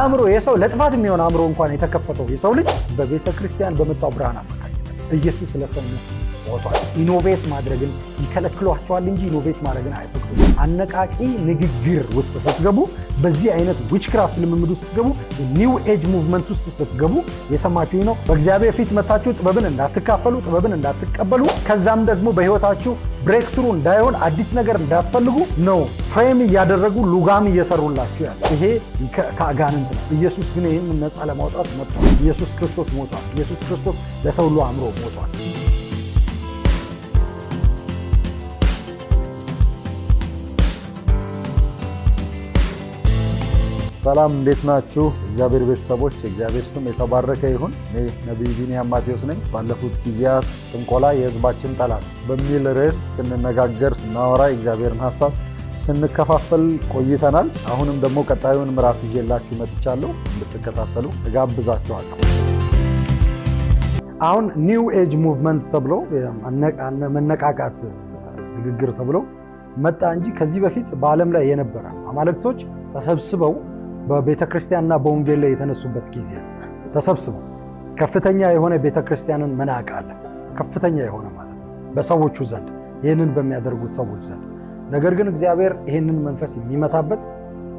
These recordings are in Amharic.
አእምሮ የሰው ለጥፋት የሚሆን አእምሮ እንኳን የተከፈተው የሰው ልጅ በቤተ ክርስቲያን በመጣው ብርሃን አማካኝነት ኢየሱስ ለሰውነት ሞቷል። ኢኖቬት ማድረግን ይከለክሏቸዋል እንጂ ኢኖቬት ማድረግን አይፈቅዱም። አነቃቂ ንግግር ውስጥ ስትገቡ፣ በዚህ አይነት ዊችክራፍት ልምምድ ውስጥ ስትገቡ፣ ኒው ኤጅ ሙቭመንት ውስጥ ስትገቡ የሰማችሁኝ ነው። በእግዚአብሔር ፊት መታችሁ ጥበብን እንዳትካፈሉ፣ ጥበብን እንዳትቀበሉ፣ ከዛም ደግሞ በህይወታችሁ ብሬክ ስሩ እንዳይሆን አዲስ ነገር እንዳትፈልጉ ነው ፍሬም እያደረጉ ሉጋም እየሰሩላችሁ ያለ። ይሄ ከአጋንንት ነው። ኢየሱስ ግን ይህን ነፃ ለማውጣት መጥቷል። ኢየሱስ ክርስቶስ ሞቷል። ኢየሱስ ክርስቶስ ለሰው ሁሉ አእምሮ ሞቷል። ሰላም፣ እንዴት ናችሁ? እግዚአብሔር ቤተሰቦች፣ እግዚአብሔር ስም የተባረከ ይሁን። እኔ ነቢይ ቢንያም ማቴዎስ ነኝ። ባለፉት ጊዜያት ጥንቆላ የህዝባችን ጠላት በሚል ርዕስ ስንነጋገር፣ ስናወራ የእግዚአብሔርን ሐሳብ ስንከፋፈል ቆይተናል። አሁንም ደግሞ ቀጣዩን ምዕራፍ ይዤላችሁ መጥቻለሁ። እንድትከታተሉ እጋብዛችኋለሁ። አሁን ኒው ኤጅ ሙቭመንት ተብሎ መነቃቃት ንግግር ተብሎ መጣ እንጂ ከዚህ በፊት በዓለም ላይ የነበረ አማልክቶች ተሰብስበው በቤተ ክርስቲያንና በወንጌል ላይ የተነሱበት ጊዜ ተሰብስበው ከፍተኛ የሆነ ቤተ ክርስቲያንን መናቅ አለ። ከፍተኛ የሆነ ማለት ነው በሰዎቹ ዘንድ፣ ይህንን በሚያደርጉት ሰዎች ዘንድ። ነገር ግን እግዚአብሔር ይህንን መንፈስ የሚመታበት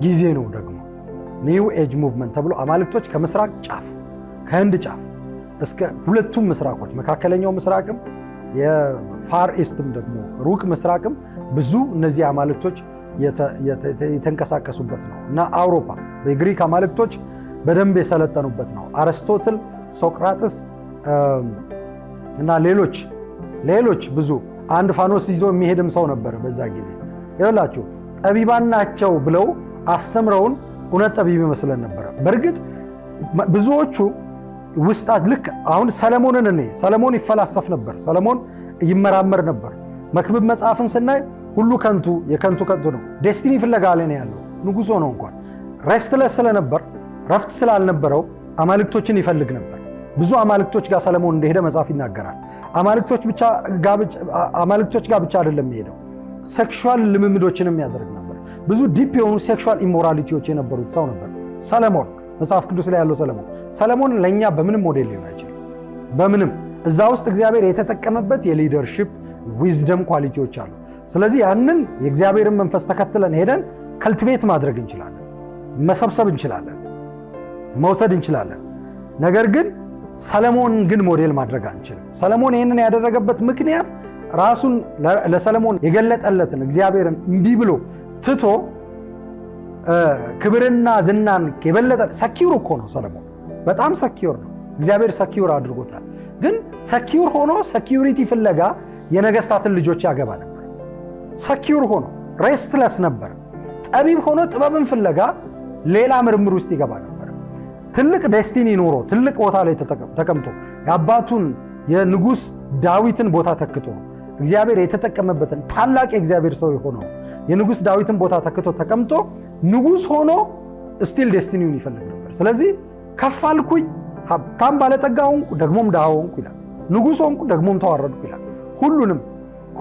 ጊዜ ነው። ደግሞ ኒው ኤጅ ሙቭመንት ተብሎ አማልክቶች ከምስራቅ ጫፍ ከህንድ ጫፍ እስከ ሁለቱም ምስራቆች፣ መካከለኛው ምስራቅም የፋር ኢስትም ደግሞ ሩቅ ምስራቅም ብዙ እነዚህ አማልክቶች የተንቀሳቀሱበት ነው እና አውሮፓ በግሪክ አማልክቶች በደንብ የሰለጠኑበት ነው። አርስቶትል፣ ሶቅራጥስ እና ሌሎች ብዙ አንድ ፋኖስ ይዞ የሚሄድም ሰው ነበር በዛ ጊዜ። ይኸውላችሁ ጠቢባን ናቸው ብለው አስተምረውን እውነት ጠቢብ ይመስለን ነበር። በእርግጥ ብዙዎቹ ውስጣት ልክ አሁን ሰለሞን ይፈላሰፍ ነበር። ሰለሞን ይመራመር ነበር። መክብብ መጽሐፍን ስናይ ሁሉ ከንቱ የከንቱ ከንቱ ነው። ዴስቲኒ ፍለጋ ላይ ነው ያለው። ንጉሥ ሆኖ እንኳን ሬስትለስ ስለነበር፣ ረፍት ስላልነበረው አማልክቶችን ይፈልግ ነበር። ብዙ አማልክቶች ጋር ሰለሞን እንደሄደ መጽሐፍ ይናገራል። አማልክቶች ጋር ብቻ አይደለም የሚሄደው፣ ሴክሹዋል ልምምዶችንም ያደርግ ነበር። ብዙ ዲፕ የሆኑ ሴክሹዋል ኢሞራሊቲዎች የነበሩት ሰው ነበር ሰለሞን። መጽሐፍ ቅዱስ ላይ ያለው ሰለሞን ለእኛ በምንም ሞዴል ሊሆን አይችልም። በምንም እዛ ውስጥ እግዚአብሔር የተጠቀመበት የሊደርሺፕ ዊዝደም ኳሊቲዎች አሉ። ስለዚህ ያንን የእግዚአብሔርን መንፈስ ተከትለን ሄደን ከልቲቬት ማድረግ እንችላለን፣ መሰብሰብ እንችላለን፣ መውሰድ እንችላለን። ነገር ግን ሰለሞን ግን ሞዴል ማድረግ አንችልም። ሰለሞን ይህንን ያደረገበት ምክንያት ራሱን ለሰለሞን የገለጠለትን እግዚአብሔርን እምቢ ብሎ ትቶ ክብርና ዝናን የበለጠ ሰኪውር እኮ ነው ሰለሞን። በጣም ሰኪውር ነው። እግዚአብሔር ሰኪውር አድርጎታል። ግን ሰኪውር ሆኖ ሰኪውሪቲ ፍለጋ የነገስታትን ልጆች ያገባ ነበር። ሰኪውር ሆኖ ሬስትለስ ነበር። ጠቢብ ሆኖ ጥበብን ፍለጋ ሌላ ምርምር ውስጥ ይገባ ነበር። ትልቅ ዴስቲኒ ኖሮ ትልቅ ቦታ ላይ ተቀምጦ የአባቱን የንጉሥ ዳዊትን ቦታ ተክቶ እግዚአብሔር የተጠቀመበትን ታላቅ የእግዚአብሔር ሰው የሆነው የንጉሥ ዳዊትን ቦታ ተክቶ ተቀምጦ ንጉሥ ሆኖ ስቲል ዴስቲኒውን ይፈልግ ነበር። ስለዚህ ከፍ አልኩኝ፣ ሀብታም ባለጠጋ ሆንኩ፣ ደግሞም ድሃ ሆንኩ ይላል። ንጉሥ ሆንኩ፣ ደግሞም ተዋረድኩ ይላል።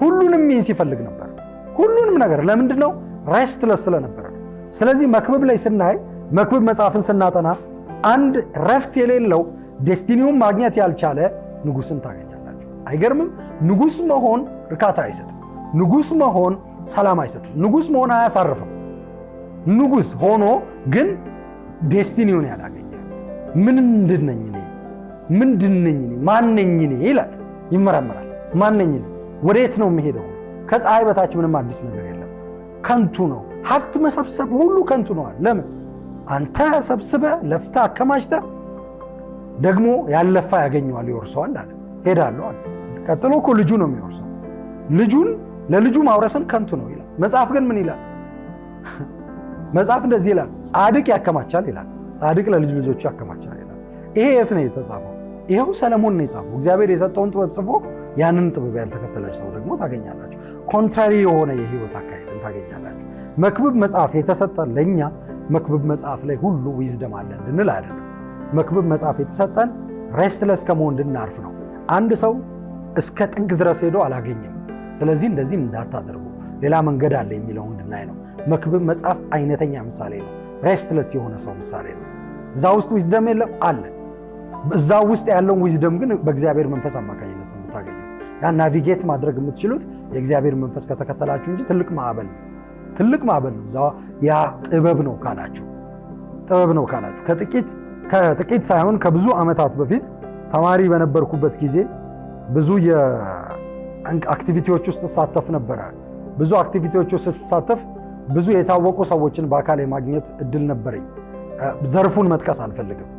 ሁሉንም ሚንስ ይፈልግ ነበር። ሁሉንም ነገር ለምንድን ነው? ሬስትለስ ስለነበረ። ስለዚህ መክብብ ላይ ስናይ፣ መክብብ መጽሐፍን ስናጠና አንድ ረፍት የሌለው ዴስቲኒውን ማግኘት ያልቻለ ንጉሥን ታገኛላችሁ። አይገርምም? ንጉሥ መሆን እርካታ አይሰጥም። ንጉሥ መሆን ሰላም አይሰጥም። ንጉሥ መሆን አያሳርፍም። ንጉሥ ሆኖ ግን ዴስቲኒውን ያላገኘ ምንድነኝ እኔ ማነኝ እኔ ይላል፣ ይመረምራል። ማነኝ እኔ? ወዴት ነው የምሄደው? ከፀሐይ በታች ምንም አዲስ ነገር የለም። ከንቱ ነው። ሀብት መሰብሰብ ሁሉ ከንቱ ነዋል። ለምን? አንተ ሰብስበ ለፍታ አከማችተ ደግሞ ያለፋ ያገኘዋል፣ ይወርሰዋል አለ። ሄዳለሁ አለ። ቀጥሎ እኮ ልጁ ነው የሚወርሰው። ለልጁ ማውረስን ከንቱ ነው ይላል። መጽሐፍ ግን ምን ይላል? መጽሐፍ እንደዚህ ይላል፣ ጻድቅ ያከማቻል ይላል። ጻድቅ ለልጅ ልጆቹ ያከማቻል ይላል። ይሄ የት ነው የተጻፈው? ይሄው ሰለሞን ነው የጻፈው። እግዚአብሔር የሰጠውን ጥበብ ጽፎ ያንን ጥበብ ያልተከተለች ሰው ደግሞ ታገኛላችሁ። ኮንትራሪ የሆነ የህይወት አካሄድን ታገኛላችሁ። መክብብ መጽሐፍ የተሰጠን ለእኛ መክብብ መጽሐፍ ላይ ሁሉ ዊዝደም አለ እንድንል አይደለም። መክብብ መጽሐፍ የተሰጠን ሬስትለስ ከመሆን እንድናርፍ ነው። አንድ ሰው እስከ ጥግ ድረስ ሄዶ አላገኘም፣ ስለዚህ እንደዚህ እንዳታደርጉ ሌላ መንገድ አለ የሚለው እንድናይ ነው። መክብብ መጽሐፍ አይነተኛ ምሳሌ ነው። ሬስትለስ የሆነ ሰው ምሳሌ ነው። እዛ ውስጥ ዊዝደም የለም አለ። እዛ ውስጥ ያለውን ዊዝደም ግን በእግዚአብሔር መንፈስ አማካኝነት ነው የምታገኙት። ያ ናቪጌት ማድረግ የምትችሉት የእግዚአብሔር መንፈስ ከተከተላችሁ እንጂ ትልቅ ማዕበል ነው። ያ ጥበብ ነው ካላችሁ ከጥቂት ሳይሆን ከብዙ ዓመታት በፊት ተማሪ በነበርኩበት ጊዜ ብዙ የአክቲቪቲዎች ውስጥ እሳተፍ ነበረ። ብዙ አክቲቪቲዎች ውስጥ ስትሳተፍ ብዙ የታወቁ ሰዎችን በአካል የማግኘት እድል ነበረኝ። ዘርፉን መጥቀስ አልፈልግም፣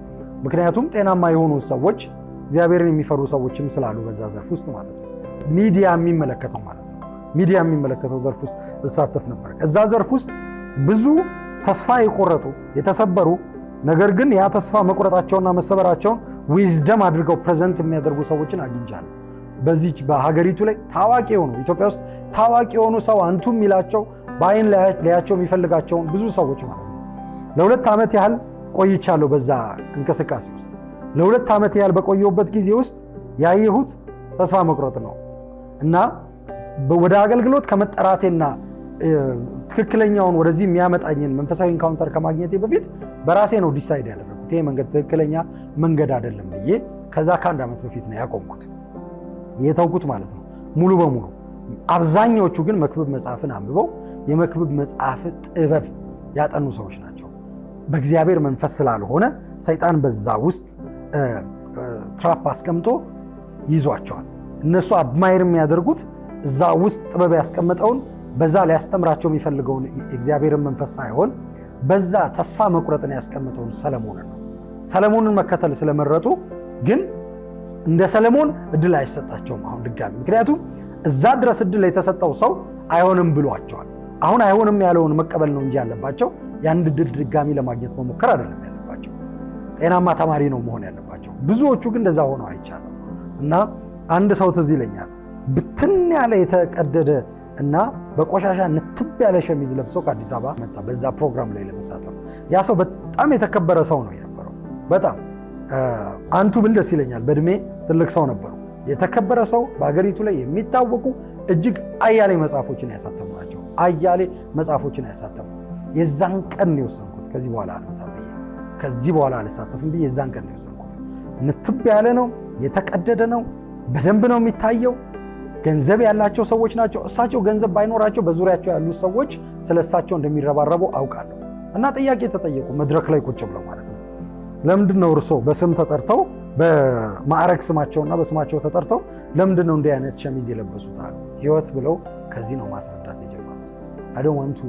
ምክንያቱም ጤናማ የሆኑ ሰዎች እግዚአብሔርን የሚፈሩ ሰዎችም ስላሉ በዛ ዘርፍ ውስጥ ማለት ነው። ሚዲያ የሚመለከተው ዘርፍ ውስጥ እሳተፍ ነበር። እዛ ዘርፍ ውስጥ ብዙ ተስፋ የቆረጡ የተሰበሩ፣ ነገር ግን ያ ተስፋ መቁረጣቸውና መሰበራቸውን ዊዝደም አድርገው ፕሬዘንት የሚያደርጉ ሰዎችን አግኝቻለሁ። በዚህ በሀገሪቱ ላይ ታዋቂ የሆኑ ኢትዮጵያ ውስጥ ታዋቂ የሆኑ ሰው አንቱ የሚላቸው በአይን ላያቸው የሚፈልጋቸውን ብዙ ሰዎች ማለት ነው። ለ2 ዓመት ያህል ቆይቻለሁ በዛ እንቅስቃሴ ውስጥ። ለ2 ዓመት ያህል በቆየሁበት ጊዜ ውስጥ ያየሁት ተስፋ መቁረጥ ነው እና ወደ አገልግሎት ከመጠራቴና ትክክለኛውን ወደዚህ የሚያመጣኝን መንፈሳዊ ኢንካውንተር ከማግኘቴ በፊት በራሴ ነው ዲሳይድ ያደረኩት ይሄ መንገድ ትክክለኛ መንገድ አይደለም ብዬ። ከዛ ከ1 ዓመት በፊት ነው ያቆምኩት የተውኩት ማለት ነው ሙሉ በሙሉ። አብዛኛዎቹ ግን መክብብ መጽሐፍን አንብበው የመክብብ መጽሐፍ ጥበብ ያጠኑ ሰዎች ናቸው። በእግዚአብሔር መንፈስ ስላልሆነ ሰይጣን በዛ ውስጥ ትራፕ አስቀምጦ ይዟቸዋል። እነሱ አድማይር የሚያደርጉት እዛ ውስጥ ጥበብ ያስቀመጠውን በዛ ሊያስተምራቸው የሚፈልገውን የእግዚአብሔርን መንፈስ ሳይሆን በዛ ተስፋ መቁረጥን ያስቀመጠውን ሰለሞንን ነው። ሰለሞንን መከተል ስለመረጡ ግን እንደ ሰለሞን እድል አይሰጣቸውም አሁን ድጋሚ። ምክንያቱም እዛ ድረስ እድል የተሰጠው ሰው አይሆንም ብሏቸዋል። አሁን አይሆንም ያለውን መቀበል ነው እንጂ ያለባቸው ያን እድል ድጋሚ ለማግኘት መሞከር አይደለም ያለባቸው። ጤናማ ተማሪ ነው መሆን ያለባቸው። ብዙዎቹ ግን እንደዛ ሆነው አይቻለሁ። እና አንድ ሰው ትዝ ይለኛል ብትን ያለ የተቀደደ እና በቆሻሻ ንትብ ያለ ሸሚዝ ለብሶ ከአዲስ አበባ መጣ በዛ ፕሮግራም ላይ ለመሳተፍ። ያ ሰው በጣም የተከበረ ሰው ነው የነበረው። በጣም አንቱ ብል ደስ ይለኛል። በእድሜ ትልቅ ሰው ነበሩ። የተከበረ ሰው፣ በሀገሪቱ ላይ የሚታወቁ እጅግ አያሌ መጽሐፎችን ያሳተሙ ናቸው። አያሌ መጽሐፎችን ያሳተሙ። የዛን ቀን ነው የወሰንኩት ከዚህ በኋላ አልመጣም ብዬ፣ ከዚህ በኋላ አልሳተፍም ብዬ የዛን ቀን ነው የወሰንኩት። ንትብ ያለ ነው፣ የተቀደደ ነው፣ በደንብ ነው የሚታየው። ገንዘብ ያላቸው ሰዎች ናቸው። እሳቸው ገንዘብ ባይኖራቸው በዙሪያቸው ያሉት ሰዎች ስለእሳቸው እንደሚረባረቡ አውቃለሁ። እና ጥያቄ ተጠየቁ መድረክ ላይ ቁጭ ብለው ማለት ነው። ለምንድን ነው እርሶ በስም ተጠርተው በማዕረግ ስማቸውና በስማቸው ተጠርተው ለምንድን ነው እንዲህ አይነት ሸሚዝ የለበሱት አሉ። ህይወት ብለው ከዚህ ነው ማስረዳት የጀመሩት። I don't want to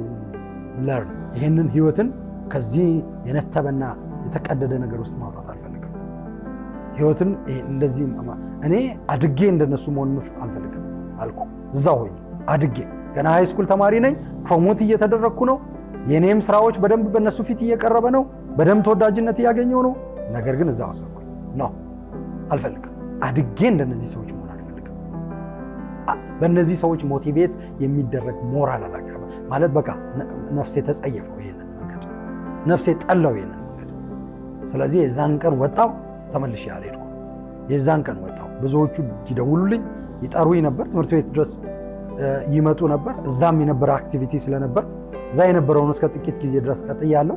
learn። ይህንን ህይወትን ከዚህ የነተበና የተቀደደ ነገር ውስጥ ማውጣት አልፈልግም። ህይወትን እንደዚህ እኔ አድጌ እንደነሱ መሆን አልፈልግም አልኩ። እዛው ሆኜ አድጌ ገና ሃይስኩል ተማሪ ነኝ። ፕሮሞት እየተደረግኩ ነው። የኔም ስራዎች በደንብ በእነሱ ፊት እየቀረበ ነው። በደንብ ተወዳጅነት እያገኘው ነው። ነገር ግን እዛው ወሰንኩኝ። ነው አልፈልግም። አድጌ እንደነዚህ ሰዎች መሆን አልፈልግም። በእነዚህ ሰዎች ሞቲቬት የሚደረግ ሞራል አላቀረበ ማለት በቃ ነፍሴ ተጸየፈው ይሄንን መንገድ፣ ነፍሴ ጠላው ይሄንን መንገድ። ስለዚህ የዛን ቀን ወጣው፣ ተመልሼ አልሄድኩም። የዛን ቀን ወጣው። ብዙዎቹ ይደውሉልኝ ይጠሩኝ ነበር። ትምህርት ቤት ድረስ ይመጡ ነበር። እዛም የነበረ አክቲቪቲ ስለነበር እዛ የነበረውን እስከ ጥቂት ጊዜ ድረስ ቀጥያለሁ።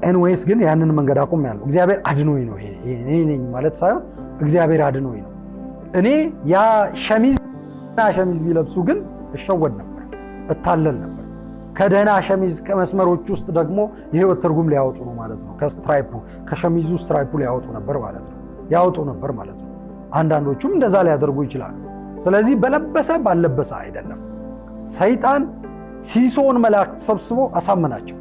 ኤንዌይስ ግን ያንን መንገድ አቁሜያለሁ። እግዚአብሔር አድኖኝ ነው። ይሄ እኔ ነኝ ማለት ሳይሆን እግዚአብሔር አድኖኝ ነው። እኔ ያ ሸሚዝ ቢለብሱ ግን እሸወድ ነበር፣ እታለል ነበር። ከደህና ሸሚዝ ከመስመሮች ውስጥ ደግሞ የህይወት ትርጉም ሊያወጡ ነው ማለት ነው። ከስትራይፑ ከሸሚዙ ስትራይፑ ሊያወጡ ነበር ማለት ነው። አንዳንዶቹም እንደዛ ሊያደርጉ ይችላሉ። ስለዚህ በለበሰ ባለበሰ አይደለም። ሰይጣን ሲሶን መላእክት ሰብስቦ አሳመናቸው።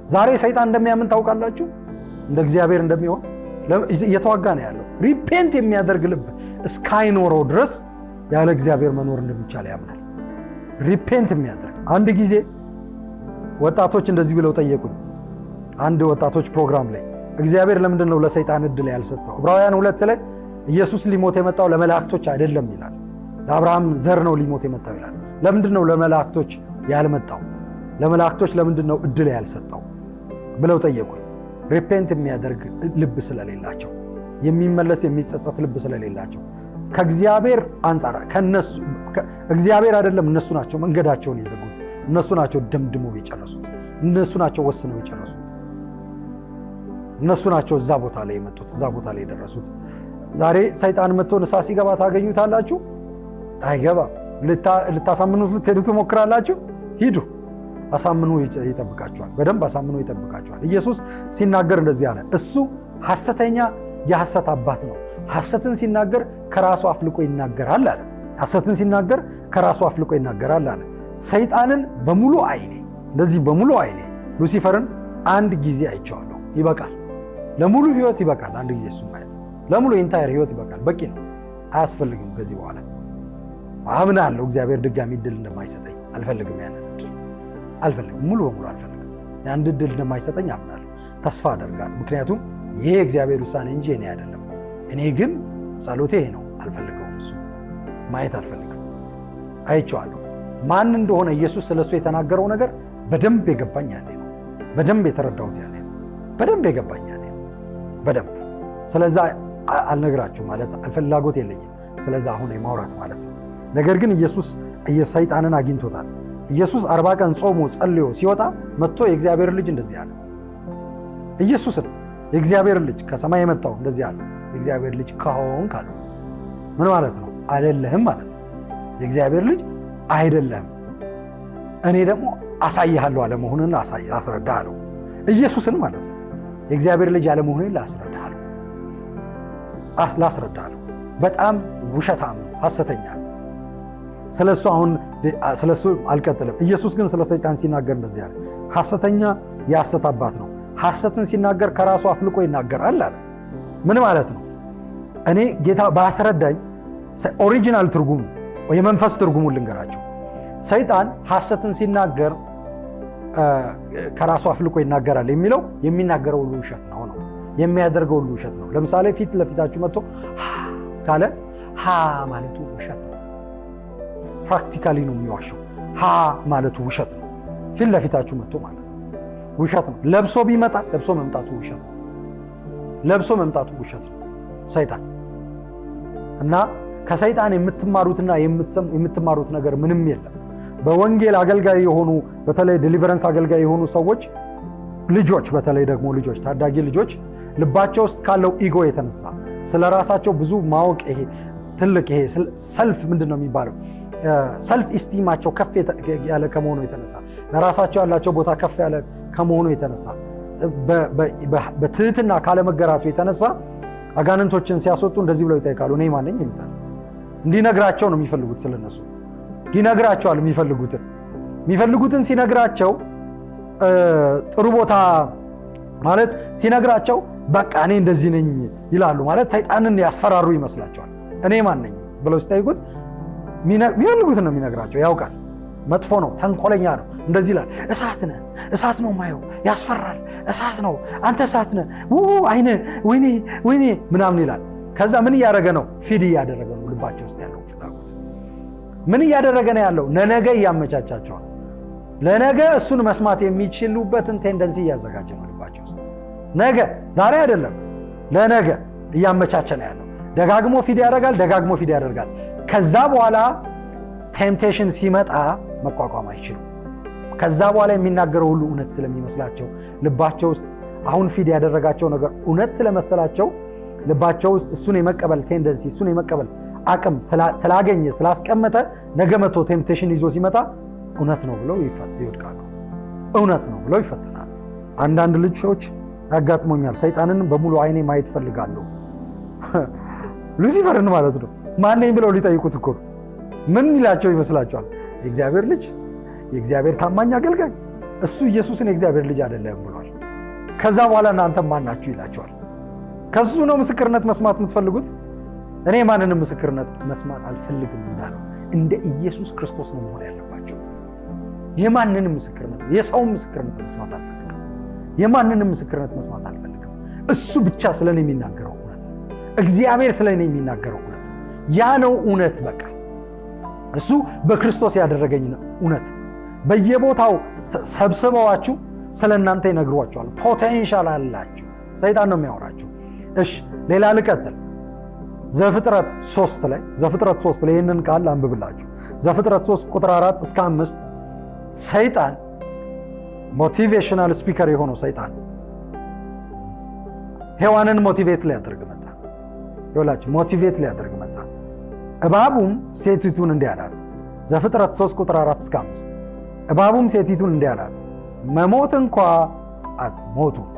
ዛሬ ሰይጣን እንደሚያምን ታውቃላችሁ? እንደ እግዚአብሔር እንደሚሆን እየተዋጋ ነው ያለው። ሪፔንት የሚያደርግ ልብ እስካይኖረው ድረስ ያለ እግዚአብሔር መኖር እንደሚቻል ያምናል። ሪፔንት የሚያደርግ አንድ ጊዜ ወጣቶች እንደዚህ ብለው ጠየቁኝ። አንድ ወጣቶች ፕሮግራም ላይ እግዚአብሔር ለምንድን ነው ለሰይጣን እድል ያልሰጠው? ዕብራውያን 2 ላይ ኢየሱስ ሊሞት የመጣው ለመላእክቶች አይደለም ይላል። ለአብርሃም ዘር ነው ሊሞት የመጣው ይላል። ለምንድን ነው ለመላእክቶች ያልመጣው? ለመላእክቶች ለምንድን ነው እድል ያልሰጠው ብለው ጠየቁኝ። ሪፔንት የሚያደርግ ልብ ስለሌላቸው፣ የሚመለስ የሚጸጸት ልብ ስለሌላቸው፣ ከእግዚአብሔር አንጻር ከነሱ እግዚአብሔር አይደለም እነሱ ናቸው መንገዳቸውን የዘጉት። እነሱ ናቸው ደምድመው የጨረሱት። እነሱ ናቸው ወስነው የጨረሱት። እነሱ ናቸው እዛ ቦታ ላይ የመጡት፣ እዛ ቦታ ላይ የደረሱት። ዛሬ ሰይጣን መጥቶ ንስሐ ሲገባ ታገኙታላችሁ? አይገባም። ልታሳምኑት ልትሄዱ ትሞክራላችሁ? ሂዱ፣ አሳምኑ ይጠብቃችኋል። በደንብ አሳምኑ ይጠብቃችኋል። ኢየሱስ ሲናገር እንደዚህ አለ፣ እሱ ሐሰተኛ የሐሰት አባት ነው፣ ሐሰትን ሲናገር ከራሱ አፍልቆ ይናገራል አለ። ሐሰትን ሲናገር ከራሱ አፍልቆ ይናገራል አለ። ሰይጣንን በሙሉ አይኔ፣ እንደዚህ በሙሉ አይኔ ሉሲፈርን አንድ ጊዜ አይቼዋለሁ። ይበቃል። ለሙሉ ህይወት ይበቃል። አንድ ጊዜ እሱ ማየት ለሙሉ ኢንታየር ህይወት ይበቃል። በቂ ነው። አያስፈልግም። ከዚህ በኋላ አምናለሁ እግዚአብሔር ድጋሚ እድል እንደማይሰጠኝ። አልፈልግም፣ ያንን እድል አልፈልግም። ሙሉ በሙሉ አልፈልግም። ያን እድል እንደማይሰጠኝ አምናለሁ፣ ተስፋ አደርጋለሁ። ምክንያቱም ይሄ እግዚአብሔር ውሳኔ እንጂ እኔ አይደለም። እኔ ግን ጸሎቴ ይሄ ነው። አልፈልገውም። እሱ ማየት አልፈልግም። አይቼዋለሁ። ማን እንደሆነ ኢየሱስ ስለሱ የተናገረው ነገር በደንብ የገባኝ ያኔ ነው። በደንብ የተረዳሁት ያኔ ነው። በደንብ የገባኝ ያኔ ነው። በደንብ ስለዛ አልነግራችሁ ማለት ፍላጎት የለኝም። ስለዛ አሁን የማውራት ማለት ነው። ነገር ግን ኢየሱስ ሰይጣንን አግኝቶታል። ኢየሱስ 40 ቀን ጾሞ ጸልዮ ሲወጣ መጥቶ የእግዚአብሔር ልጅ እንደዚህ አለ። ኢየሱስን የእግዚአብሔር ልጅ ከሰማይ የመጣው እንደዚህ አለ፣ የእግዚአብሔር ልጅ ከሆንክ አለ። ምን ማለት ነው? አይደለህም ማለት ነው። የእግዚአብሔር ልጅ አይደለህም፣ እኔ ደግሞ አሳይሃለሁ አለመሆንን አስረዳሃለሁ። ኢየሱስን ማለት ነው። የእግዚአብሔር ልጅ አለመሆንን ላስረዳሃለሁ። በጣም ውሸታም ነው፣ ሐሰተኛ ነው። ስለሱ አልቀጥልም። ኢየሱስ ግን ስለ ሰይጣን ሲናገር እንደዚህ አለ፣ ሐሰተኛ የሐሰት አባት ነው፣ ሐሰትን ሲናገር ከራሱ አፍልቆ ይናገራል አለ። ምን ማለት ነው? እኔ ጌታ ባስረዳኝ ኦሪጂናል ትርጉሙ የመንፈስ ትርጉሙን ልንገራቸው። ሰይጣን ሐሰትን ሲናገር ከራሱ አፍልቆ ይናገራል የሚለው የሚናገረው ሁሉ ውሸት ነው ነው የሚያደርገው ሁሉ ውሸት ነው። ለምሳሌ ፊት ለፊታችሁ መጥቶ ካለ ማለቱ ውሸት ነው። ፕራክቲካሊ ነው የሚዋሸው። ማለቱ ውሸት ነው። ፊት ለፊታችሁ መጥቶ ማለት ነው ውሸት ነው። ለብሶ ቢመጣ ለብሶ መምጣቱ ውሸት ነው። ለብሶ መምጣቱ ውሸት ነው ሰይጣን። እና ከሰይጣን የምትማሩትና የምትማሩት ነገር ምንም የለም። በወንጌል አገልጋይ የሆኑ በተለይ ዲሊቨረንስ አገልጋይ የሆኑ ሰዎች ልጆች፣ በተለይ ደግሞ ልጆች፣ ታዳጊ ልጆች ልባቸው ውስጥ ካለው ኢጎ የተነሳ ስለ ራሳቸው ብዙ ማወቅ ይሄ ትልቅ ይሄ ሰልፍ ምንድን ነው የሚባለው ሰልፍ ኢስቲማቸው ከፍ ያለ ከመሆኑ የተነሳ ለራሳቸው ያላቸው ቦታ ከፍ ያለ ከመሆኑ የተነሳ በትህትና ካለመገራቱ የተነሳ አጋንንቶችን ሲያስወጡ እንደዚህ ብለው ይጠይቃሉ፣ እኔ ማን ነኝ ይሉታል። እንዲነግራቸው ነው የሚፈልጉት። ስለነሱ ይነግራቸዋል። የሚፈልጉትን ሲነግራቸው ጥሩ ቦታ ማለት ሲነግራቸው በቃ እኔ እንደዚህ ነኝ ይላሉ። ማለት ሰይጣንን ያስፈራሩ ይመስላቸዋል። እኔ ማን ነኝ ብለው ሲጠይቁት የሚፈልጉትን ነው የሚነግራቸው። ያውቃል፣ መጥፎ ነው፣ ተንኮለኛ ነው። እንደዚህ ይላል፣ እሳት ነህ፣ እሳት ነው ማየው፣ ያስፈራል፣ እሳት ነው፣ አንተ እሳት ነህ፣ አይነ ወይኔ ምናምን ይላል። ከዛ ምን እያደረገ ነው? ፊድ እያደረገ ነው ልባቸው ውስጥ ያለው ፍላጎት። ምን እያደረገ ነው ያለው? ለነገ እያመቻቻቸዋል። ለነገ እሱን መስማት የሚችሉበትን ቴንደንሲ እያዘጋጀ ነው ልባቸው ውስጥ። ነገ ዛሬ አይደለም፣ ለነገ እያመቻቸ ነው ያለው። ደጋግሞ ፊድ ያደርጋል። ከዛ በኋላ ቴምፕቴሽን ሲመጣ መቋቋም አይችሉም። ከዛ በኋላ የሚናገረው ሁሉ እውነት ስለሚመስላቸው ልባቸው ውስጥ አሁን ፊድ ያደረጋቸው ነገር እውነት ስለመሰላቸው ልባቸው ውስጥ እሱን የመቀበል ቴንደንሲ እሱን የመቀበል አቅም ስላገኘ ስላስቀመጠ ነገ መቶ ቴምፕቴሽን ይዞ ሲመጣ እውነት ነው ብለው ይወድቃሉ። እውነት ነው ብለው ይፈተናሉ። አንዳንድ ልጆች ያጋጥሞኛል። ሰይጣንን በሙሉ አይኔ ማየት ፈልጋለሁ። ሉሲፈርን ማለት ነው። ማነኝ ብለው ሊጠይቁት እኮ ነው። ምን ይላቸው ይመስላችኋል? የእግዚአብሔር ልጅ፣ የእግዚአብሔር ታማኝ አገልጋይ። እሱ ኢየሱስን የእግዚአብሔር ልጅ አይደለም ብሏል። ከዛ በኋላ እናንተ ማን ናችሁ ይላቸዋል። ከሱ ነው ምስክርነት መስማት የምትፈልጉት? እኔ ማንንም ምስክርነት መስማት አልፈልግም እንዳለው እንደ ኢየሱስ ክርስቶስ ነው መሆን ያለባቸው። የማንንም ምስክርነት የሰውን ምስክርነት መስማት አልፈልግም። የማንንም ምስክርነት መስማት አልፈልግም። እሱ ብቻ ስለኔ የሚናገረው እውነት ነው። እግዚአብሔር ስለኔ የሚናገረው እውነት ነው። ያ ነው እውነት። በቃ እሱ በክርስቶስ ያደረገኝ እውነት። በየቦታው ሰብስበዋችሁ ስለእናንተ ይነግሯችኋል። ፖቴንሻል አላችሁ። ሰይጣን ነው የሚያወራችሁ። እሺ ሌላ ልቀጥል። ዘፍጥረት 3 ላይ ይህንን ቃል አንብብላችሁ። ዘፍጥረት 3 ቁጥር 4 እስከ 5 ሰይጣን ሞቲቬሽናል ስፒከር የሆነው ሰይጣን ሔዋንን ሞቲቬት ሊያደርግ መጣ። ይኸውላችሁ ሞቲቬት ሊያደርግ መጣ። እባቡም ሴቲቱን እንዲህ አላት፣ ዘፍጥረት 3 ቁጥር 4 እስከ 5 እባቡም ሴቲቱን እንዲህ አላት፣ መሞት እንኳ አትሞቱም።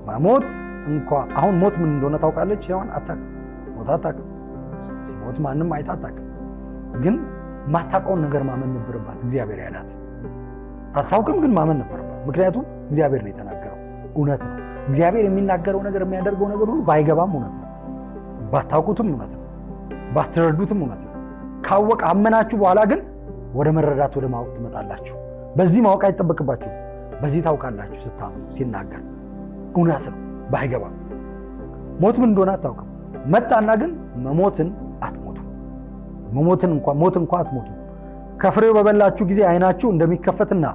መሞት እንኳ አሁን ሞት ምን እንደሆነ ታውቃለች ሔዋን? አታውቅም። ሞት አታውቅም። ሲሞት ማንም አይታ አታውቅም። ግን ማታውቀውን ነገር ማመን ነበረባት። እግዚአብሔር ያላት አታውቅም፣ ግን ማመን ነበረባት። ምክንያቱም እግዚአብሔር ነው የተናገረው፣ እውነት ነው። እግዚአብሔር የሚናገረው ነገር የሚያደርገው ነገር ሁሉ ባይገባም እውነት ነው፣ ባታውቁትም እውነት ነው፣ ባትረዱትም እውነት ነው። ካወቅ አመናችሁ በኋላ ግን ወደ መረዳት ወደ ማወቅ ትመጣላችሁ። በዚህ ማወቅ አይጠበቅባችሁ፣ በዚህ ታውቃላችሁ። ስታምኑ ሲናገር እውነት ነው፣ ባይገባም ሞት ምን እንደሆነ አታውቅም። መጣና ግን መሞትን አትሞቱም፣ ሞት እንኳ አትሞቱም። ከፍሬው በበላችሁ ጊዜ ዓይናችሁ እንደሚከፈትና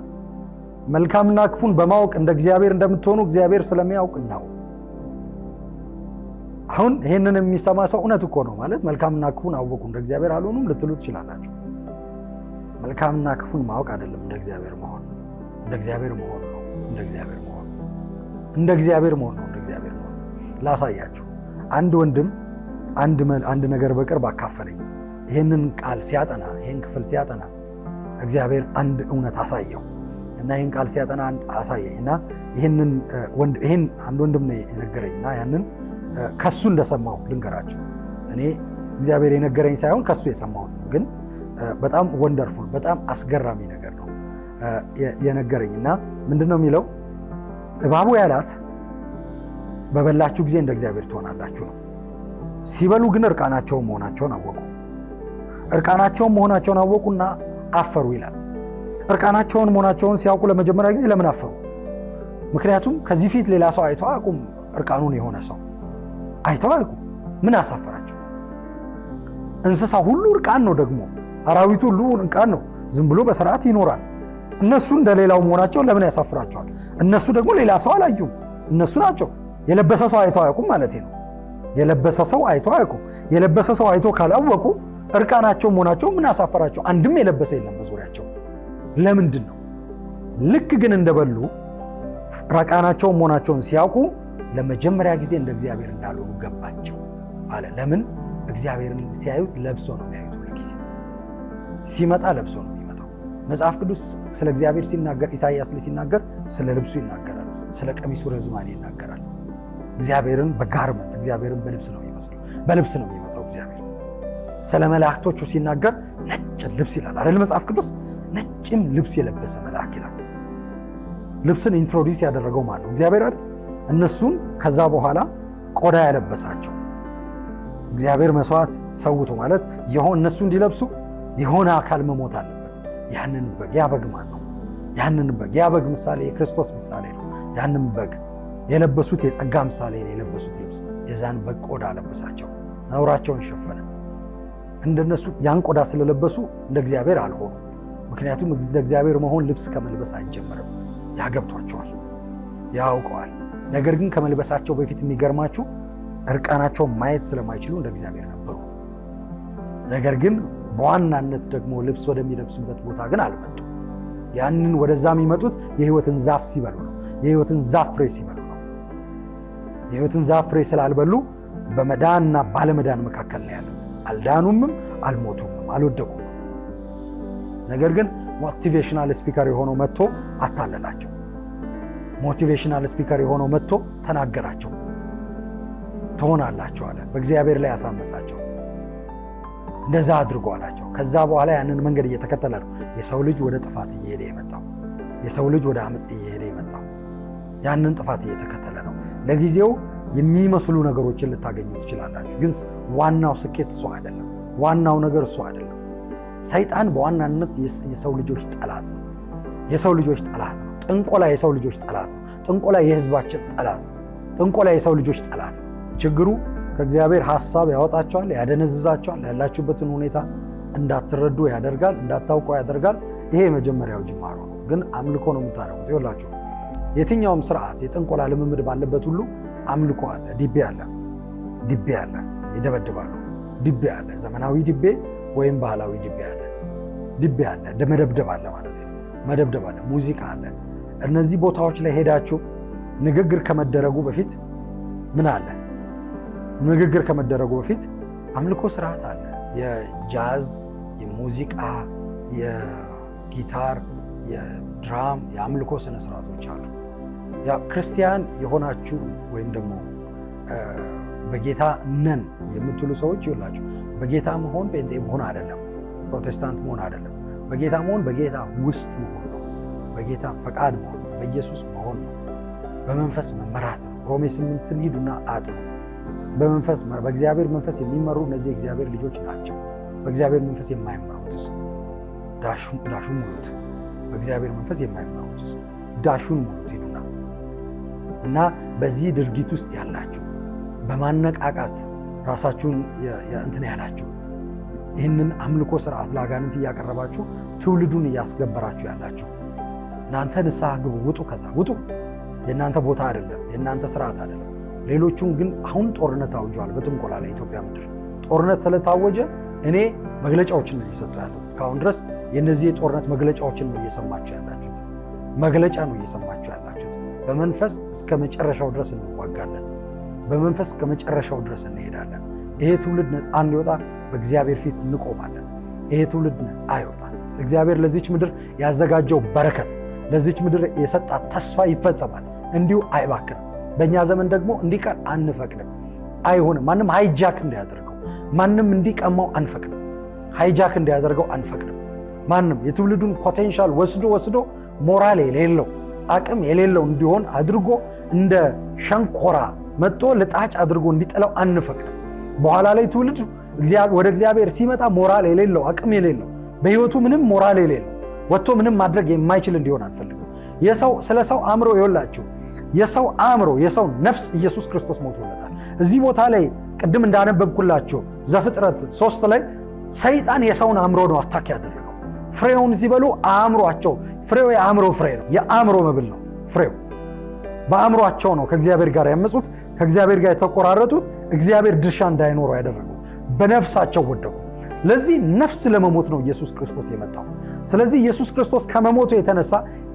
መልካምና ክፉን በማወቅ እንደ እግዚአብሔር እንደምትሆኑ እግዚአብሔር ስለሚያውቅ ነው። አሁን ይሄንን የሚሰማ ሰው እውነት እኮ ነው ማለት መልካምና ክፉን አወቁ እንደ እግዚአብሔር አልሆኑም ልትሉ ትችላላችሁ። መልካምና ክፉን ማወቅ አይደለም እንደ እግዚአብሔር መሆን፣ እንደ እግዚአብሔር መሆን ነው። እንደ እግዚአብሔር መሆን እንደ እግዚአብሔር መሆን ነው። እንደ እግዚአብሔር መሆን ላሳያችሁ። አንድ ወንድም አንድ ነገር በቅርብ አካፈለኝ። ይሄንን ቃል ሲያጠና ይሄን ክፍል ሲያጠና እግዚአብሔር አንድ እውነት አሳየው እና ይሄን ቃል ሲያጠና አሳየኝ እና ይሄን አንድ ወንድም ነው የነገረኝና ያንን ከሱ እንደሰማው ልንገራችሁ። እኔ እግዚአብሔር የነገረኝ ሳይሆን ከሱ የሰማሁት ነው። ግን በጣም ወንደርፉል በጣም አስገራሚ ነገር ነው የነገረኝና ምንድነው የሚለው? እባቡ ያላት በበላችሁ ጊዜ እንደ እግዚአብሔር ትሆናላችሁ ነው። ሲበሉ ግን እርቃናቸውን መሆናቸውን አወቁ። እርቃናቸውን መሆናቸውን አወቁና አፈሩ ይላል። እርቃናቸውን መሆናቸውን ሲያውቁ ለመጀመሪያ ጊዜ ለምን አፈሩ? ምክንያቱም ከዚህ ፊት ሌላ ሰው አይተው አያውቁም። እርቃኑን የሆነ ሰው አይተው አያውቁም። ምን አሳፈራቸው? እንስሳ ሁሉ እርቃን ነው። ደግሞ አራዊቱ ሁሉ እርቃን ነው። ዝም ብሎ በስርዓት ይኖራል። እነሱ እንደሌላው መሆናቸው ለምን ያሳፍራቸዋል? እነሱ ደግሞ ሌላ ሰው አላዩም። እነሱ ናቸው። የለበሰ ሰው አይተው አያውቁም ማለት ነው። የለበሰ ሰው አይተው አያውቁም። የለበሰ ሰው አይቶ ካላወቁ እርቃናቸው መሆናቸው ምን አሳፈራቸው? አንድም የለበሰ የለም በዙሪያቸው። ለምንድን ነው? ልክ ግን እንደበሉ እርቃናቸው መሆናቸውን ሲያውቁ ለመጀመሪያ ጊዜ እንደ እግዚአብሔር እንዳልሆኑ ገባቸው አለ። ለምን? እግዚአብሔርን ሲያዩት ለብሶ ነው የሚያዩት። ሁሉ ጊዜ ሲመጣ ለብሶ ነው የሚመጣው። መጽሐፍ ቅዱስ ስለ እግዚአብሔር ሲናገር፣ ኢሳይያስ ላይ ሲናገር ስለ ልብሱ ይናገራል፣ ስለ ቀሚሱ ርዝማኔ ይናገራል። እግዚአብሔርን በጋርመንት እግዚአብሔርን በልብስ ነው የሚመስለው፣ በልብስ ነው የሚመጣው እግዚአብሔር። ስለ መላእክቶቹ ሲናገር ነጭ ልብስ ይላል አይደል? መጽሐፍ ቅዱስ ነጭም ልብስ የለበሰ መልአክ ይላል። ልብስን ኢንትሮዲውስ ያደረገው ማን ነው? እግዚአብሔር አይደል? እነሱን ከዛ በኋላ ቆዳ ያለበሳቸው እግዚአብሔር መስዋዕት ሰውቶ ማለት እነሱ እንዲለብሱ የሆነ አካል መሞት አለበት። ያንን በግ ያ በግ ማን ነው? ያንን በግ ያ በግ ምሳሌ የክርስቶስ ምሳሌ ነው። ያንን በግ የለበሱት የጸጋ ምሳሌ ነው። የለበሱት ልብስ የዛን በግ ቆዳ ለበሳቸው፣ ነውራቸውን ሸፈነ። እንደነሱ ያን ቆዳ ስለለበሱ እንደ እግዚአብሔር አልሆኑም። ምክንያቱም እንደ እግዚአብሔር መሆን ልብስ ከመልበስ አይጀመርም። ያገብቷቸዋል፣ ያውቀዋል። ነገር ግን ከመልበሳቸው በፊት የሚገርማችሁ እርቃናቸውን ማየት ስለማይችሉ እንደ እግዚአብሔር ነበሩ። ነገር ግን በዋናነት ደግሞ ልብስ ወደሚለብሱበት ቦታ ግን አልመጡም። ያንን ወደዛ የሚመጡት የሕይወትን ዛፍ ሲበሉ ነው። የሕይወትን ዛፍ ፍሬ ሲበሉ ነው። የሕይወትን ዛፍ ፍሬ ስላልበሉ በመዳንና ባለመዳን መካከል ነው ያሉት። አልዳኑምም፣ አልሞቱምም፣ አልወደቁም። ነገር ግን ሞቲቬሽናል ስፒከር የሆነው መጥቶ አታለላቸው። ሞቲቬሽናል ስፒከር የሆነው መጥቶ ተናገራቸው። ትሆናላችሁ አለ። በእግዚአብሔር ላይ ያሳመጻቸው። እንደዛ አድርጎ አላቸው። ከዛ በኋላ ያንን መንገድ እየተከተለ ነው የሰው ልጅ ወደ ጥፋት እየሄደ የመጣው። የሰው ልጅ ወደ አመፅ እየሄደ የመጣው ያንን ጥፋት እየተከተለ ነው። ለጊዜው የሚመስሉ ነገሮችን ልታገኙ ትችላላችሁ፣ ግን ዋናው ስኬት እሱ አይደለም። ዋናው ነገር እሱ አይደለም። ሰይጣን በዋናነት የሰው ልጆች ጠላት ነው። የሰው ልጆች ጠላት ነው። ጥንቆላ የሰው ልጆች ጠላት ነው። ጥንቆላ የህዝባችን ጠላት ነው። ጥንቆላ የሰው ልጆች ጠላት ነው። ችግሩ ከእግዚአብሔር ሐሳብ ያወጣቸዋል፣ ያደነዝዛቸዋል፣ ያላችሁበትን ሁኔታ እንዳትረዱ ያደርጋል፣ እንዳታውቁ ያደርጋል። ይሄ የመጀመሪያው ጅማሮ ነው። ግን አምልኮ ነው የምታደርጉት። ይኸውላችሁ የትኛውም ስርዓት የጥንቆላ ልምምድ ባለበት ሁሉ አምልኮ አለ፣ ዲቤ አለ። ዲቤ አለ፣ ይደበድባሉ። ዲቤ አለ፣ ዘመናዊ ዲቤ ወይም ባህላዊ ዲቤ አለ። ዲቤ አለ፣ መደብደብ አለ ማለት ነው። መደብደብ አለ፣ ሙዚቃ አለ። እነዚህ ቦታዎች ላይ ሄዳችሁ ንግግር ከመደረጉ በፊት ምን አለ? ንግግር ከመደረጉ በፊት አምልኮ ስርዓት አለ። የጃዝ፣ የሙዚቃ፣ የጊታር፣ የድራም፣ የአምልኮ ስነ ስርዓቶች አሉ። ያ ክርስቲያን የሆናችሁ ወይም ደግሞ በጌታ ነን የምትሉ ሰዎች ይላችሁ በጌታ መሆን ጴንጤ መሆን አይደለም፣ ፕሮቴስታንት መሆን አይደለም። በጌታ መሆን በጌታ ውስጥ መሆን ነው። በጌታ ፈቃድ መሆን ነው። በኢየሱስ መሆን ነው። በመንፈስ መመራት ነው። ሮሜ 8ን ሂዱና አጥኑ። በመንፈስ በእግዚአብሔር መንፈስ የሚመሩ እነዚህ የእግዚአብሔር ልጆች ናቸው። በእግዚአብሔር መንፈስ የማይመሩትስ ዳሹን ሙሉት። በእግዚአብሔር መንፈስ የማይመሩትስ ዳሹን ሙሉት ሂዱና እና በዚህ ድርጊት ውስጥ ያላችሁ በማነቃቃት ራሳችሁን እንትን ያላችሁ ይህንን አምልኮ ስርዓት ለአጋንንት እያቀረባችሁ ትውልዱን እያስገበራችሁ ያላችሁ እናንተ ንስሐ ግቡ፣ ውጡ፣ ከዛ ውጡ። የእናንተ ቦታ አይደለም፣ የእናንተ ስርዓት አይደለም። ሌሎቹን ግን አሁን ጦርነት ታውጇል። በጥንቆላ ላይ ኢትዮጵያ ምድር ጦርነት ስለታወጀ እኔ መግለጫዎችን ነው እየሰጡ ያሉት። እስካሁን ድረስ የነዚህ የጦርነት መግለጫዎችን ነው እየሰማችሁ ያላችሁት። መግለጫ ነው እየሰማችሁ ያላችሁት። በመንፈስ እስከ መጨረሻው ድረስ እንዋጋለን። በመንፈስ እስከ መጨረሻው ድረስ እንሄዳለን። ይሄ ትውልድ ነፃ እንዲወጣ በእግዚአብሔር ፊት እንቆማለን። ይሄ ትውልድ ነፃ ይወጣል። እግዚአብሔር ለዚች ምድር ያዘጋጀው በረከት፣ ለዚች ምድር የሰጣት ተስፋ ይፈጸማል። እንዲሁ አይባክንም። በእኛ ዘመን ደግሞ እንዲቀር አንፈቅድም። አይሆንም። ማንም ሃይጃክ እንዲያደርገው፣ ማንም እንዲቀማው አንፈቅድም። ሃይጃክ እንዲያደርገው አንፈቅድም። ማንም የትውልዱን ፖቴንሻል ወስዶ ሞራል የሌለው አቅም የሌለው እንዲሆን አድርጎ እንደ ሸንኮራ መጥቶ ልጣጭ አድርጎ እንዲጥለው አንፈቅድም። በኋላ ላይ ትውልድ ወደ እግዚአብሔር ሲመጣ ሞራል የሌለው አቅም የሌለው በህይወቱ ምንም ሞራል የሌለው ወጥቶ ምንም ማድረግ የማይችል እንዲሆን አንፈልግም። ስለ ሰው አእምሮ ይወላችሁ የሰው አእምሮ የሰው ነፍስ ኢየሱስ ክርስቶስ ሞቶለታል። እዚህ ቦታ ላይ ቅድም እንዳነበብኩላችሁ ዘፍጥረት 3 ላይ ሰይጣን የሰውን አእምሮ ነው አታክ ያደረገው። ፍሬውን ሲበሉ አእምሮአቸው ፍሬው የአእምሮ ፍሬ ነው፣ የአእምሮ መብል ነው ፍሬው። በአእምሮአቸው ነው ከእግዚአብሔር ጋር ያመጹት፣ ከእግዚአብሔር ጋር የተቆራረጡት፣ እግዚአብሔር ድርሻ እንዳይኖረው ያደረጉት። በነፍሳቸው ወደቁ። ለዚህ ነፍስ ለመሞት ነው ኢየሱስ ክርስቶስ የመጣው። ስለዚህ ኢየሱስ ክርስቶስ ከመሞቱ የተነሳ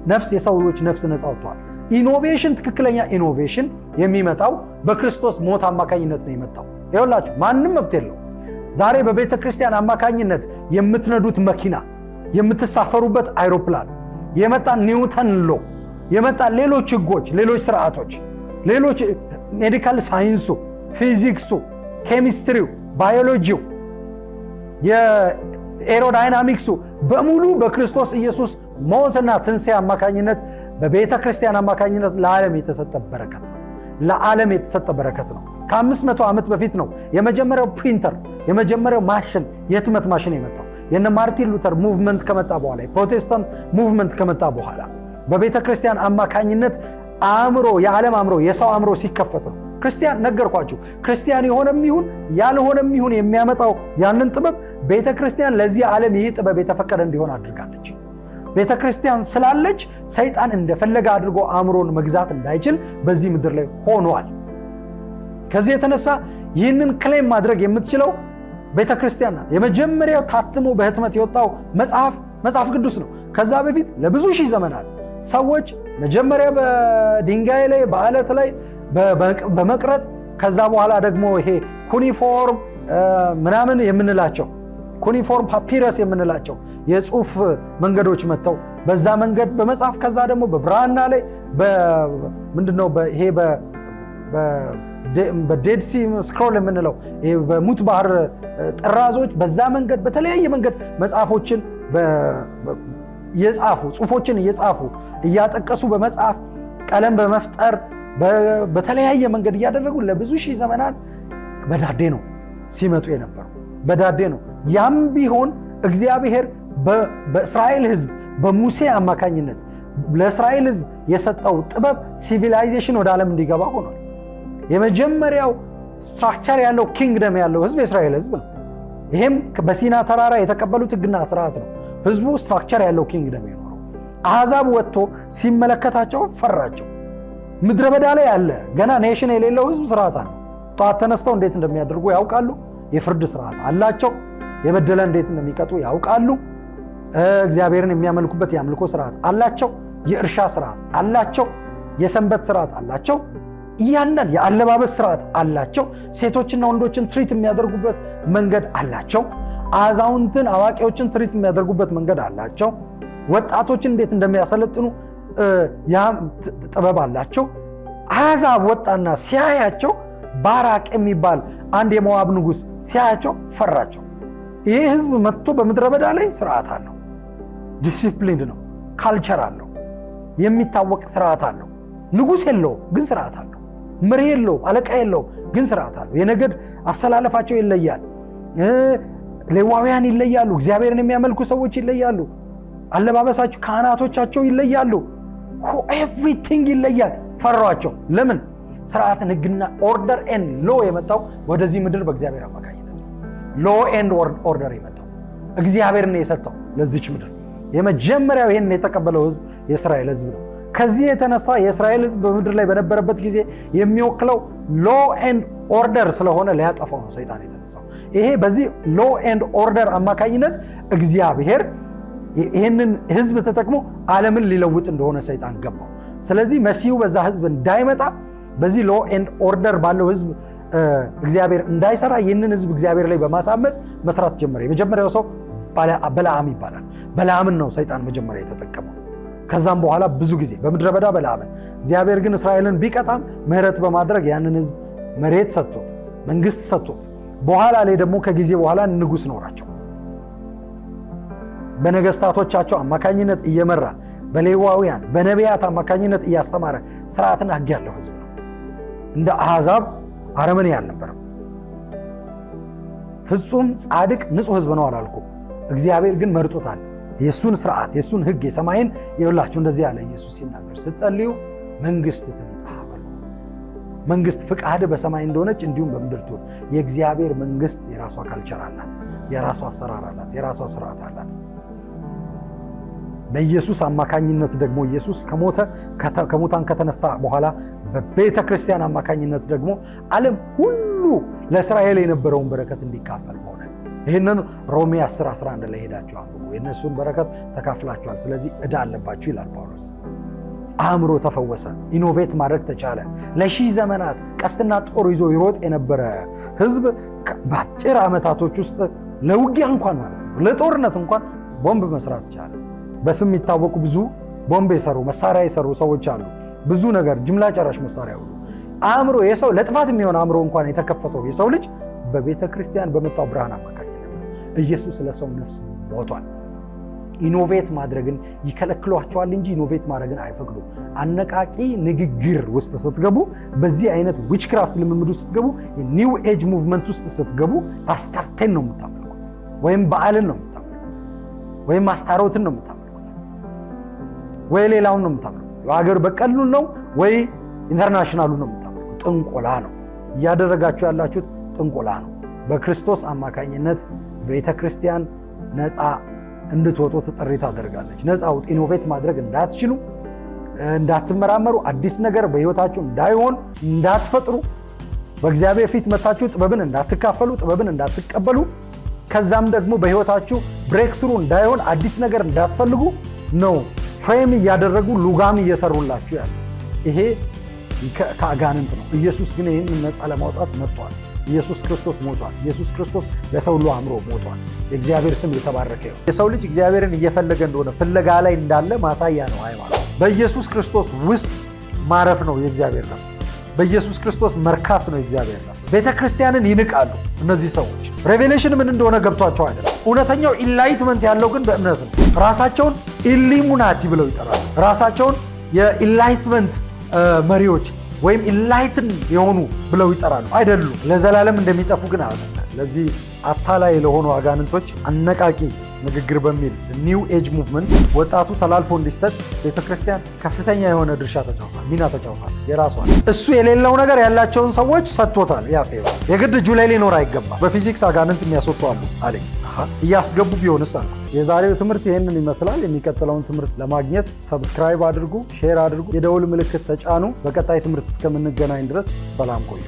ነፍስ የሰዎች ነፍስ ነፃ ወጥቷል። ኢኖቬሽን፣ ትክክለኛ ኢኖቬሽን የሚመጣው በክርስቶስ ሞት አማካኝነት ነው የመጣው። ይኸውላችሁ ማንም መብት የለው። ዛሬ በቤተ ክርስቲያን አማካኝነት የምትነዱት መኪና፣ የምትሳፈሩበት አይሮፕላን የመጣ ኒውተን ሎ የመጣ ሌሎች ህጎች፣ ሌሎች ስርዓቶች፣ ሌሎች ሜዲካል ሳይንሱ፣ ፊዚክሱ፣ ኬሚስትሪው፣ ባዮሎጂው፣ የኤሮዳይናሚክሱ በሙሉ በክርስቶስ ኢየሱስ ሞትና ትንሣኤ አማካኝነት በቤተ ክርስቲያን አማካኝነት ለዓለም የተሰጠ በረከት ነው። ለዓለም የተሰጠ በረከት ነው። ከ500 ዓመት በፊት ነው የመጀመሪያው ፕሪንተር፣ የመጀመሪያው ማሽን፣ የህትመት ማሽን የመጣው። የነ ማርቲን ሉተር ሙቭመንት ከመጣ በኋላ፣ የፕሮቴስታንት ሙቭመንት ከመጣ በኋላ በቤተ ክርስቲያን አማካኝነት አእምሮ፣ የዓለም አእምሮ፣ የሰው አእምሮ ሲከፈት ነው። ክርስቲያን ነገርኳችሁ፣ ክርስቲያን የሆነም ይሁን ያልሆነም ይሁን የሚያመጣው ያንን ጥበብ ቤተ ክርስቲያን ለዚህ ዓለም ይህ ጥበብ የተፈቀደ እንዲሆን አድርጋለች። ቤተ ክርስቲያን ስላለች ሰይጣን እንደፈለገ አድርጎ አእምሮን መግዛት እንዳይችል በዚህ ምድር ላይ ሆኗል። ከዚህ የተነሳ ይህንን ክሌም ማድረግ የምትችለው ቤተ ክርስቲያን ናት። የመጀመሪያው ታትሞ በህትመት የወጣው መጽሐፍ ቅዱስ ነው። ከዛ በፊት ለብዙ ሺህ ዘመናት ሰዎች መጀመሪያ በድንጋይ ላይ በአለት ላይ በመቅረጽ ከዛ በኋላ ደግሞ ይሄ ኩኒፎርም ምናምን የምንላቸው ኩኒፎርም ፓፒረስ የምንላቸው የጽሁፍ መንገዶች መጥተው በዛ መንገድ በመጻፍ ከዛ ደግሞ በብራና ላይ ምንድነው ይሄ በዴድ ሲ ስክሮል የምንለው ይሄ በሙት ባህር ጥራዞች በዛ መንገድ በተለያየ መንገድ መጽሐፎችን እየጻፉ ጽሁፎችን እየጻፉ እያጠቀሱ በመጽሐፍ ቀለም በመፍጠር በተለያየ መንገድ እያደረጉ ለብዙ ሺህ ዘመናት በዳዴ ነው ሲመጡ የነበረው፣ በዳዴ ነው። ያም ቢሆን እግዚአብሔር በእስራኤል ህዝብ በሙሴ አማካኝነት ለእስራኤል ህዝብ የሰጠው ጥበብ ሲቪላይዜሽን ወደ ዓለም እንዲገባ ሆኗል። የመጀመሪያው ስትራክቸር ያለው ኪንግደም ያለው ህዝብ የእስራኤል ህዝብ ነው። ይሄም በሲና ተራራ የተቀበሉት ህግና ስርዓት ነው። ህዝቡ ስትራክቸር ያለው ኪንግደም የኖረው። አሕዛብ ወጥቶ ሲመለከታቸው ፈራቸው። ምድረ በዳ ላይ ያለ ገና ኔሽን የሌለው ህዝብ ስርዓት አለ። ጠዋት ተነስተው እንዴት እንደሚያደርጉ ያውቃሉ። የፍርድ ስርዓት አላቸው። የበደለ እንዴት እንደሚቀጡ ያውቃሉ። እግዚአብሔርን የሚያመልኩበት የአምልኮ ስርዓት አላቸው። የእርሻ ስርዓት አላቸው። የሰንበት ስርዓት አላቸው። እያንዳንዱ የአለባበስ ስርዓት አላቸው። ሴቶችና ወንዶችን ትሪት የሚያደርጉበት መንገድ አላቸው። አዛውንትን አዋቂዎችን ትሪት የሚያደርጉበት መንገድ አላቸው። ወጣቶችን እንዴት እንደሚያሰለጥኑ ያ ጥበብ አላቸው። አሕዛብ ወጣና ሲያያቸው ባራቅ የሚባል አንድ የሞዓብ ንጉሥ ሲያያቸው ፈራቸው። ይህ ህዝብ መጥቶ በምድረ በዳ ላይ ስርዓት አለው፣ ዲሲፕሊንድ ነው፣ ካልቸር አለው፣ የሚታወቅ ስርዓት አለው። ንጉሥ የለውም ግን ስርዓት አለው። መሪ የለውም፣ አለቃ የለውም ግን ስርዓት አለው። የነገድ አሰላለፋቸው ይለያል። ሌዋውያን ይለያሉ። እግዚአብሔርን የሚያመልኩ ሰዎች ይለያሉ። አለባበሳቸው፣ ካህናቶቻቸው ይለያሉ። ኤቭሪቲንግ ይለያል። ፈሯቸው። ለምን? ስርዓትን፣ ህግና ኦርደር ኤንድ ሎ የመጣው ወደዚህ ምድር በእግዚአብሔር አማካኝነት ነው። ሎ ኤንድ ኦርደር የመጣው እግዚአብሔር ነው የሰጠው ለዚች ምድር። የመጀመሪያው ይህን የተቀበለው ህዝብ የእስራኤል ህዝብ ነው። ከዚህ የተነሳ የእስራኤል ህዝብ በምድር ላይ በነበረበት ጊዜ የሚወክለው ሎ ኤንድ ኦርደር ስለሆነ ሊያጠፋው ነው ሰይጣን የተነሳው። ይሄ በዚህ ሎ ኤንድ ኦርደር አማካኝነት እግዚአብሔር ይህንን ህዝብ ተጠቅሞ ዓለምን ሊለውጥ እንደሆነ ሰይጣን ገባው። ስለዚህ መሲሁ በዛ ህዝብ እንዳይመጣ በዚህ ሎ ኤንድ ኦርደር ባለው ህዝብ እግዚአብሔር እንዳይሰራ ይህንን ህዝብ እግዚአብሔር ላይ በማሳመፅ መስራት ጀመረ። የመጀመሪያው ሰው በለዓም ይባላል። በለዓምን ነው ሰይጣን መጀመሪያ የተጠቀመው። ከዛም በኋላ ብዙ ጊዜ በምድረ በዳ በለዓምን፣ እግዚአብሔር ግን እስራኤልን ቢቀጣም ምህረት በማድረግ ያንን ህዝብ መሬት ሰጥቶት መንግስት ሰጥቶት በኋላ ላይ ደግሞ ከጊዜ በኋላ ንጉሥ ኖራቸው በነገስታቶቻቸው አማካኝነት እየመራ በሌዋውያን በነቢያት አማካኝነት እያስተማረ ስርዓትና ህግ ያለው ህዝብ ነው። እንደ አሕዛብ አረመኔ አልነበረም። ፍጹም ጻድቅ ንጹህ ህዝብ ነው አላልኩም። እግዚአብሔር ግን መርጦታል። የሱን ስርዓት የሱን ህግ የሰማይን ይውላችሁ እንደዚህ ያለ ኢየሱስ ሲናገር ስትጸልዩ መንግስት ትምጣ በሉ። መንግስት ፍቃድ በሰማይ እንደሆነች እንዲሁም በምድር ትሁን። የእግዚአብሔር መንግስት የራሷ ካልቸር አላት፣ የራሷ አሰራር አላት፣ የራሷ ስርዓት አላት። በኢየሱስ አማካኝነት ደግሞ ኢየሱስ ከሙታን ከተነሳ በኋላ በቤተ ክርስቲያን አማካኝነት ደግሞ ዓለም ሁሉ ለእስራኤል የነበረውን በረከት እንዲካፈል ሆነ። ይህንን ሮሜ 10:11 ላይ ሄዳችሁ አንብቡ። የእነሱን በረከት ተካፍላችኋል፣ ስለዚህ ዕዳ አለባችሁ ይላል ጳውሎስ። አእምሮ ተፈወሰ፣ ኢኖቬት ማድረግ ተቻለ። ለሺህ ዘመናት ቀስትና ጦር ይዞ ይሮጥ የነበረ ህዝብ በአጭር ዓመታቶች ውስጥ ለውጊያ እንኳን ማለት ነው ለጦርነት እንኳን ቦምብ መስራት ቻለ። በስም የሚታወቁ ብዙ ቦምብ የሰሩ መሳሪያ የሰሩ ሰዎች አሉ። ብዙ ነገር ጅምላ ጨራሽ መሳሪያ ሁሉ። አእምሮ የሰው ለጥፋት የሚሆን አእምሮ እንኳን የተከፈተው የሰው ልጅ በቤተ ክርስቲያን በመጣው ብርሃን አማካኝነት ነው። ኢየሱስ ለሰው ነፍስ ሞቷል። ኢኖቬት ማድረግን ይከለክሏቸዋል እንጂ ኢኖቬት ማድረግን አይፈቅዱም። አነቃቂ ንግግር ውስጥ ስትገቡ፣ በዚህ አይነት ዊችክራፍት ልምምድ ውስጥ ስትገቡ፣ ኒው ኤጅ ሙቭመንት ውስጥ ስትገቡ አስታርቴን ነው የምታመልኩት፣ ወይም በዓልን ነው የምታመልኩት፣ ወይም አስታሮትን ነው የምታመልኩት፣ ወይ ሌላውን ነው የምታመልኩት። ሀገር በቀሉን ነው ወይ ኢንተርናሽናሉን ነው የምታመልኩት። ጥንቆላ ነው እያደረጋችሁ ያላችሁት፣ ጥንቆላ ነው። በክርስቶስ አማካኝነት ቤተ ክርስቲያን ነፃ እንድትወጡ ጥሪ ታደርጋለች። ነፃ ውጡ። ኢኖቬት ማድረግ እንዳትችሉ፣ እንዳትመራመሩ፣ አዲስ ነገር በህይወታችሁ እንዳይሆን እንዳትፈጥሩ፣ በእግዚአብሔር ፊት መታችሁ ጥበብን እንዳትካፈሉ፣ ጥበብን እንዳትቀበሉ፣ ከዛም ደግሞ በህይወታችሁ ብሬክ ስሩ እንዳይሆን አዲስ ነገር እንዳትፈልጉ ነው ፍሬም እያደረጉ ሉጋም እየሰሩላችሁ ያለ። ይሄ ከአጋንንት ነው። ኢየሱስ ግን ይህን ነፃ ለማውጣት መጥቷል። ኢየሱስ ክርስቶስ ሞቷል። ኢየሱስ ክርስቶስ ለሰው ሁሉ አእምሮ ሞቷል። የእግዚአብሔር ስም የተባረከ ነው። የሰው ልጅ እግዚአብሔርን እየፈለገ እንደሆነ ፍለጋ ላይ እንዳለ ማሳያ ነው ሃይማኖት። በኢየሱስ ክርስቶስ ውስጥ ማረፍ ነው የእግዚአብሔር ረፍት። በኢየሱስ ክርስቶስ መርካት ነው የእግዚአብሔር ረፍት። ቤተ ክርስቲያንን ይንቃሉ እነዚህ ሰዎች። ሬቬሌሽን ምን እንደሆነ ገብቷቸው አይደለም። እውነተኛው ኢንላይትመንት ያለው ግን በእምነት ነው። ራሳቸውን ኢሉሚናቲ ብለው ይጠራሉ። ራሳቸውን የኢንላይትመንት መሪዎች ወይም ኢንላይትን የሆኑ ብለው ይጠራሉ። አይደሉም። ለዘላለም እንደሚጠፉ ግን አለ። ለዚህ አታላይ ለሆኑ አጋንንቶች አነቃቂ ንግግር በሚል ኒው ኤጅ ሙቭመንት ወጣቱ ተላልፎ እንዲሰጥ ቤተክርስቲያን ከፍተኛ የሆነ ድርሻ ተጫውቷል፣ ሚና ተጫውቷል። የራሷን እሱ የሌለው ነገር ያላቸውን ሰዎች ሰጥቶታል። ያ የግድ እጁ ላይ ሊኖር አይገባም። በፊዚክስ አጋንንት የሚያስወጡ አሉ አለኝ። እያስገቡ ቢሆንስ አልኩት። የዛሬው ትምህርት ይህንን ይመስላል። የሚቀጥለውን ትምህርት ለማግኘት ሰብስክራይብ አድርጉ፣ ሼር አድርጉ፣ የደውል ምልክት ተጫኑ። በቀጣይ ትምህርት እስከምንገናኝ ድረስ ሰላም ቆዩ።